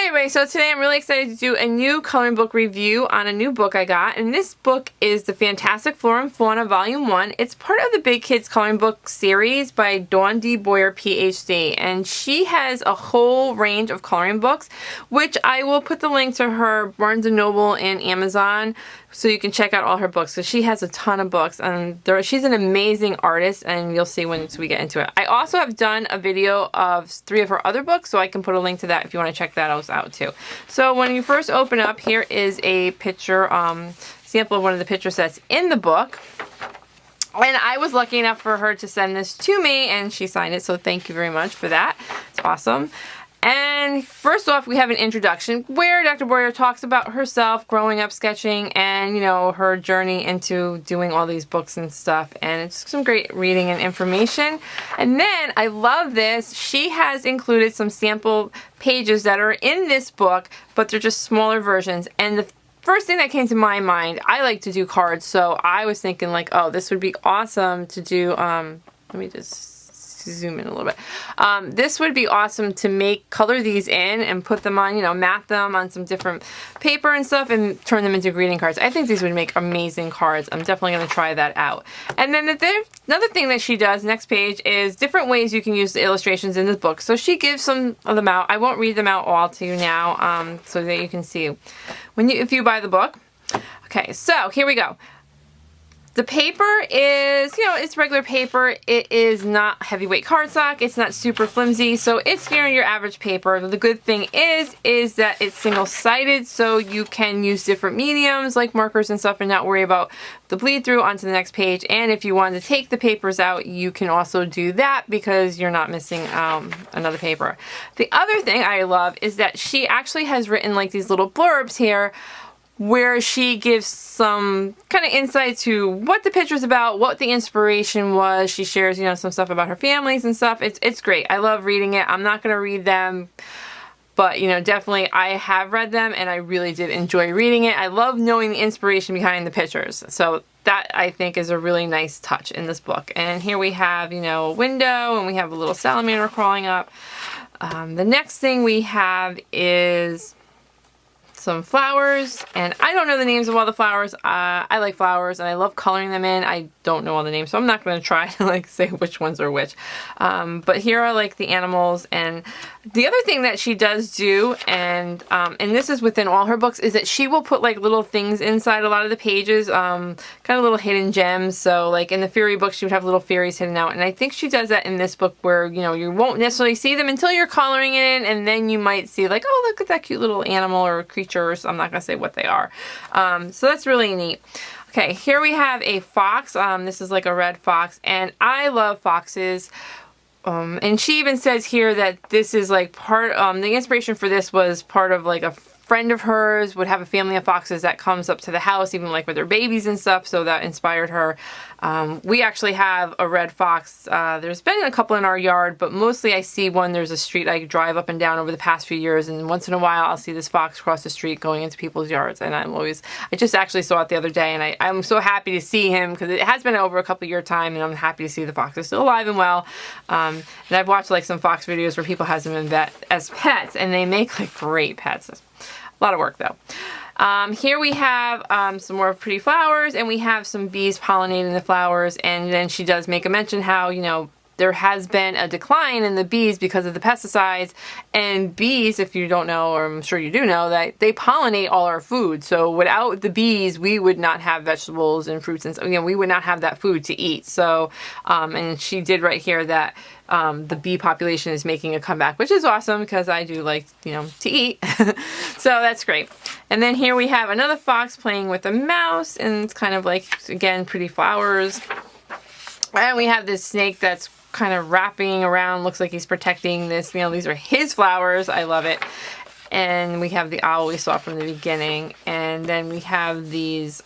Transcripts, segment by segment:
Hi everybody, so today I'm really excited to do a new coloring book review on a new book I got, and this book is the Fantastic Flora and Fauna Volume 1. It's part of the Big Kids Coloring Book series by Dawn D. Boyer, Ph.D. and she has a whole range of coloring books, which I will put the link to her Barnes & Noble and Amazon so you can check out all her books. So she has a ton of books, and she's an amazing artist, and you'll see once we get into it. I also have done a video of 3 of her other books, so I can put a link to that if you want to check that out too. So when you first open up, here is a picture, sample of one of the picture sets in the book. And I was lucky enough for her to send this to me, and she signed it, so thank you very much for that. It's awesome. And first off, we have an introduction where Dr. Boyer talks about herself growing up sketching and, you know, her journey into doing all these books and stuff. And it's some great reading and information. And then, I love this, she has included some sample pages that are in this book, but they're just smaller versions. And the first thing that came to my mind, I like to do cards, so I was thinking like, oh, this would be awesome to do, let me just zoom in a little bit. This would be awesome to color these in and put them on, you know, mat them on some different paper and stuff and turn them into greeting cards. I think these would make amazing cards. I'm definitely going to try that out. And then another thing that she does, next page, is different ways you can use the illustrations in this book. So she gives some of them out. I won't read them out all to you now, so that you can see if you buy the book. Okay, so here we go. The paper is, you know, it's regular paper. It is not heavyweight cardstock. It's not super flimsy, so it's, you know, your average paper. The good thing is that it's single-sided, so you can use different mediums like markers and stuff and not worry about the bleed through onto the next page. And if you want to take the papers out, you can also do that because you're not missing another paper. The other thing I love is that she actually has written like these little blurbs here where she gives some kind of insight to what the picture's about, what the inspiration was. She shares, you know, some stuff about her families and stuff. It's great. I love reading it. I'm not going to read them, but, you know, definitely I have read them and I really did enjoy reading it. I love knowing the inspiration behind the pictures. So that, I think, is a really nice touch in this book. And here we have, you know, a window, and we have a little salamander crawling up. The next thing we have is some flowers, and I don't know the names of all the flowers. I like flowers and I love coloring them in. I don't know all the names, so I'm not going to try to like say which ones are which. But here are like the animals. And the other thing that she does do, and this is within all her books, is that she will put like little things inside a lot of the pages, kind of little hidden gems. So like in the fairy book, she would have little fairies hidden out, and I think she does that in this book where, you know, you won't necessarily see them until you're coloring it in, and then you might see like, oh, look at that cute little animal or creature. I'm not going to say what they are. So that's really neat. Okay, here we have a fox. This is like a red fox, and I love foxes. And she even says here that this is like the inspiration for this was part of like a friend of hers would have a family of foxes that comes up to the house, even like with their babies and stuff, so that inspired her. We actually have a red fox. There's been a couple in our yard, but mostly I see one. There's a street I drive up and down over the past few years, and once in a while I'll see this fox cross the street going into people's yards, and I just actually saw it the other day, and I'm so happy to see him because it has been over a couple year time, and I'm happy to see the fox is still alive and well. And I've watched like some fox videos where people have them as pets, and they make like great pets. A lot of work though. Here we have some more pretty flowers, and we have some bees pollinating the flowers, and then she does make a mention how, you know, there has been a decline in the bees because of the pesticides, and bees, if you don't know, or I'm sure you do know, that they pollinate all our food. So without the bees, we would not have vegetables and fruits, and, you know, we would not have that food to eat. So, and she did write here that the bee population is making a comeback, which is awesome because I do like, you know, to eat. So that's great. And then here we have another fox playing with a mouse, and it's kind of like, again, pretty flowers. And we have this snake that's kind of wrapping around, looks like he's protecting this, you know, these are his flowers. I love it. And we have the owl we saw from the beginning, and then we have these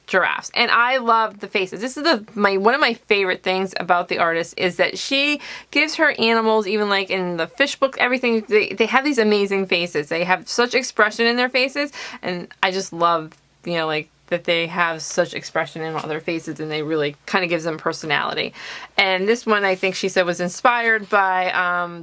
giraffes, and I love the faces. This is one of my favorite things about the artist is that she gives her animals, even like in the fish book, everything, they have these amazing faces. They have such expression in their faces, and I just love, you know, like that they have such expression in all their faces, and they really kind of gives them personality. And this one, I think she said, was inspired by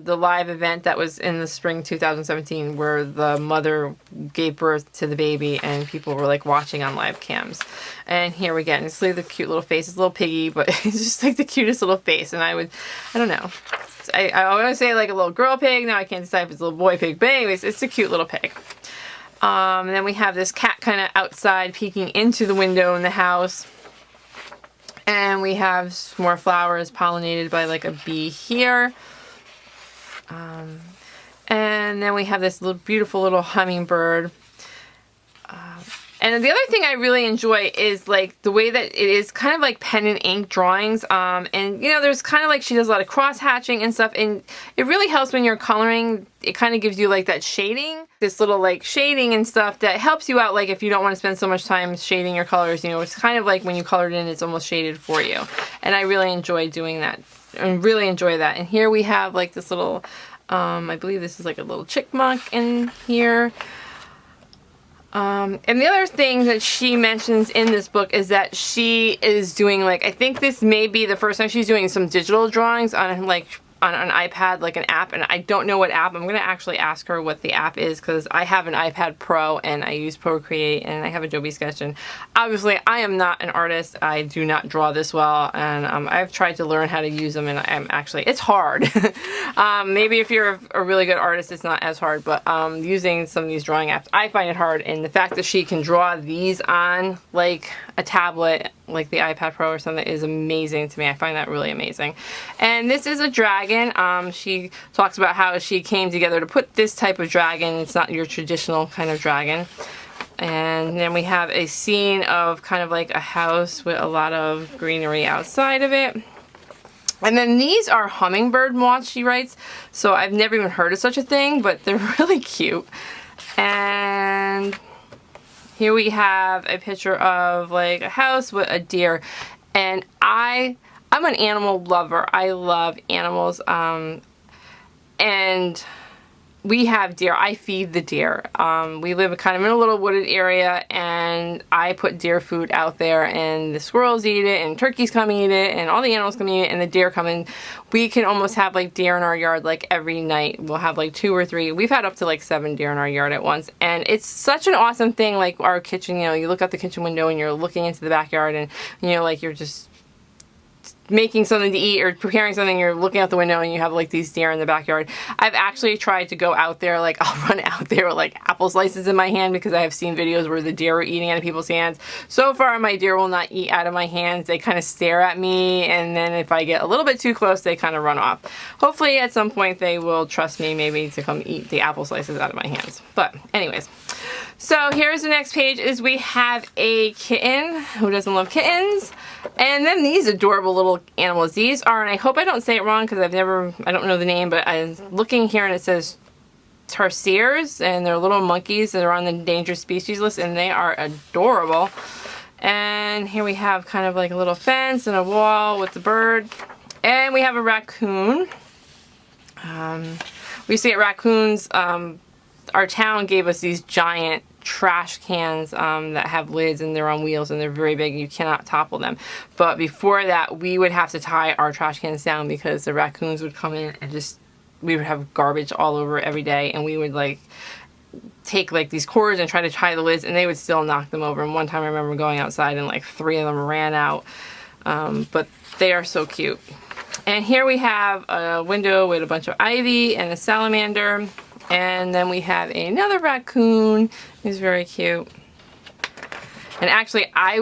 the live event that was in the spring 2017 where the mother gave birth to the baby and people were like watching on live cams. And here we get, and it's like the cute little face. It's a little piggy, but it's just like the cutest little face. And I don't know. I want to say like a little girl pig. Now I can't decide if it's a little boy pig, but anyways, it's a cute little pig. And then we have this cat kind of outside peeking into the window in the house. And we have some more flowers pollinated by like a bee here. And then we have this little beautiful little hummingbird. And the other thing I really enjoy is like the way that it is kind of like pen and ink drawings. And you know, there's kind of like she does a lot of cross hatching and stuff, and it really helps when you're coloring. It kind of gives you like that shading, this little like shading and stuff that helps you out, like if you don't want to spend so much time shading your colors. You know, it's kind of like when you colored in, it's almost shaded for you. And I really enjoy doing that and really enjoy that. And here we have like this little, I believe this is like a little chipmunk in here. And the other thing that she mentions in this book is that she is doing, like, I think this may be the first time she's doing some digital drawings on like on an iPad, like an app, and I don't know what app. I'm gonna actually ask her what the app is, because I have an iPad Pro and I use Procreate and I have Adobe Sketch, and obviously I am not an artist. I do not draw this well, and I've tried to learn how to use them, and I'm actually, it's hard. Maybe if you're a really good artist it's not as hard, but using some of these drawing apps I find it hard, and the fact that she can draw these on like a tablet like the iPad Pro or something is amazing to me. I find that really amazing. And this is a dragon. She talks about how she came together to put this type of dragon. It's not your traditional kind of dragon. And then we have a scene of kind of like a house with a lot of greenery outside of it. And then these are hummingbird moths, she writes. So I've never even heard of such a thing, but they're really cute. And here we have a picture of like a house with a deer, and I'm an animal lover. I love animals, and we have deer. I feed the deer. We live kind of in a little wooded area, and I put deer food out there, and the squirrels eat it, and turkeys come eat it, and all the animals come eat it, and the deer come in. We can almost have like deer in our yard like every night. We'll have like 2 or 3. We've had up to like 7 deer in our yard at once, and it's such an awesome thing. Like our kitchen, you know, you look out the kitchen window and you're looking into the backyard, and you know, like you're just making something to eat or preparing something, you're looking out the window and you have like these deer in the backyard. I've actually tried to go out there, like I'll run out there with like apple slices in my hand, because I have seen videos where the deer are eating out of people's hands. So far my deer will not eat out of my hands. They kind of stare at me, and then if I get a little bit too close they kind of run off. Hopefully at some point they will trust me maybe to come eat the apple slices out of my hands. But anyways, so here's the next page. Is we have a kitten. Who doesn't love kittens? And then these adorable little animals. These are, and I hope I don't say it wrong because I don't know the name, but I'm looking here and it says Tarsiers, and they're little monkeys that are on the endangered species list, and they are adorable. And here we have kind of like a little fence and a wall with the bird. And we have a raccoon. We used to get raccoons. Our town gave us these giant trash cans that have lids, and they're on wheels and they're very big. You cannot topple them. But before that we would have to tie our trash cans down because the raccoons would come in and just, we would have garbage all over every day, and we would like take like these cords and try to tie the lids, and they would still knock them over. And one time I remember going outside and like 3 of them ran out. But they are so cute. And here we have a window with a bunch of ivy and a salamander. And then we have another raccoon. He's very cute. And actually I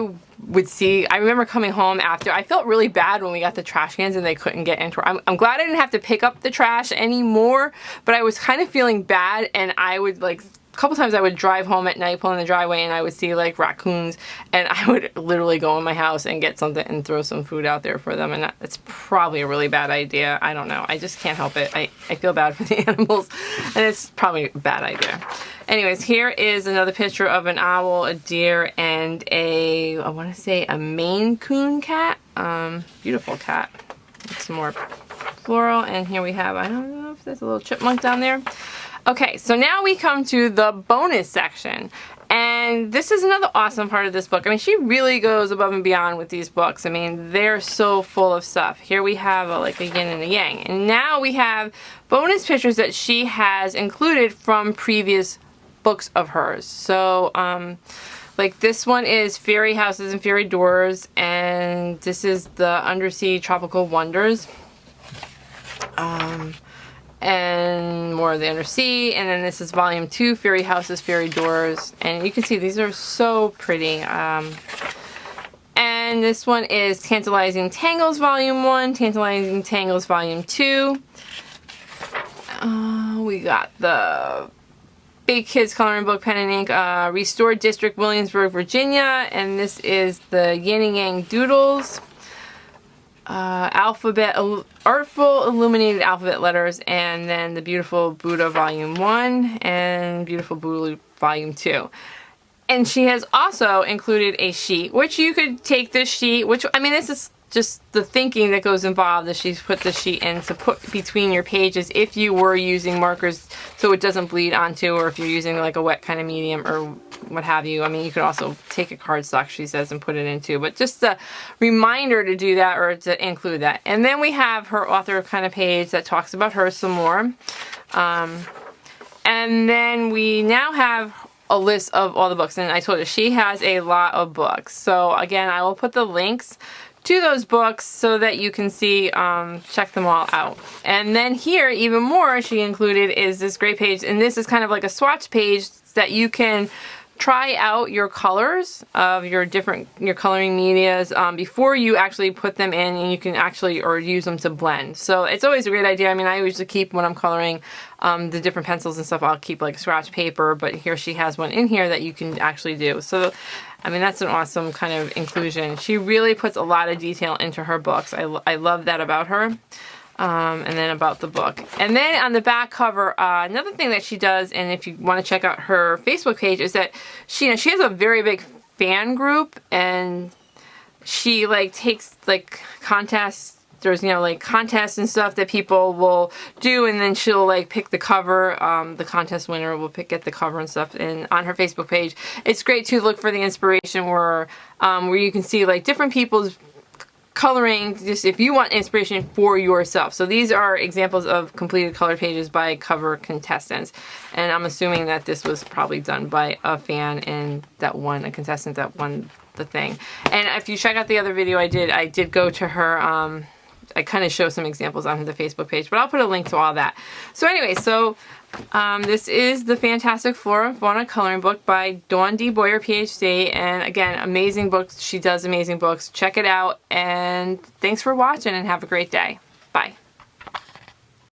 remember coming home after, I felt really bad when we got the trash cans and they couldn't get into her. I'm glad I didn't have to pick up the trash anymore, but I was kind of feeling bad, and I would like, a couple times I would drive home at night, pull in the driveway, and I would see like raccoons, and I would literally go in my house and get something and throw some food out there for them, and that's probably a really bad idea. I don't know. I just can't help it. I feel bad for the animals, and it's probably a bad idea. Anyways, here is another picture of an owl, a deer, and I want to say a Maine Coon cat. Beautiful cat. Some more floral, and here we have, I don't know if there's a little chipmunk down there. Okay, so now we come to the bonus section, and And this is another awesome part of this book. I mean, she really goes above and beyond with these books. I mean, they're so full of stuff. Here we have like a yin and a yang. And now we have bonus pictures that she has included from previous books of hers. So, like this one is Fairy Houses and Fairy Doors, and this is the Undersea Tropical Wonders. And more of the Undersea, and then this is volume 2, Fairy Houses, Fairy Doors, and you can see these are so pretty. And this one is Tantalizing Tangles volume 1, Tantalizing Tangles volume 2. We got the Big Kids Coloring Book, Pen and Ink, Restored District, Williamsburg, Virginia, and this is the Yin and Yang Doodles. Artful Illuminated Alphabet Letters, and then the Beautiful Buddha Volume 1 and Beautiful Buddha Volume 2. And she has also included a sheet, which you could take this sheet, which, I mean, this is just the thinking that goes involved, that she's put the sheet in to put between your pages if you were using markers so it doesn't bleed onto, or if you're using like a wet kind of medium or what have you. I mean, you could also take a cardstock, she says, and put it into, but just a reminder to do that, or to include that. And then we have her author kind of page that talks about her some more. And then we now have a list of all the books, and I told you she has a lot of books. So again, I will put the links to those books so that you can see, check them all out. And then here, even more, she included is this great page, and this is kind of like a swatch page that you can try out your colors of your coloring medias before you actually put them in, and you can actually, or use them to blend. So it's always a great idea. I mean, I usually keep, when I'm coloring the different pencils and stuff, I'll keep like scratch paper, but here she has one in here that you can actually do. So, I mean, that's an awesome kind of inclusion. She really puts a lot of detail into her books. I love that about her. And then about the book. And then on the back cover, another thing that she does, and if you want to check out her Facebook page, is that she has a very big fan group, and she like takes like contests. There's, like contests and stuff that people will do, and then she'll like pick the cover. The contest winner will get the cover and stuff. And on her Facebook page, it's great to look for the inspiration where you can see like different people's coloring, just if you want inspiration for yourself. So these are examples of completed colored pages by cover contestants, and I'm assuming that this was probably done by a fan and a contestant that won the thing. And if you check out the other video I did go to her, I kind of show some examples on the Facebook page, but I'll put a link to all that. So anyway, this is the Fantastic Flora and Fauna coloring book by Dawn D. Boyer, Ph.D. And again, amazing books. She does amazing books. Check it out, and thanks for watching, and have a great day. Bye.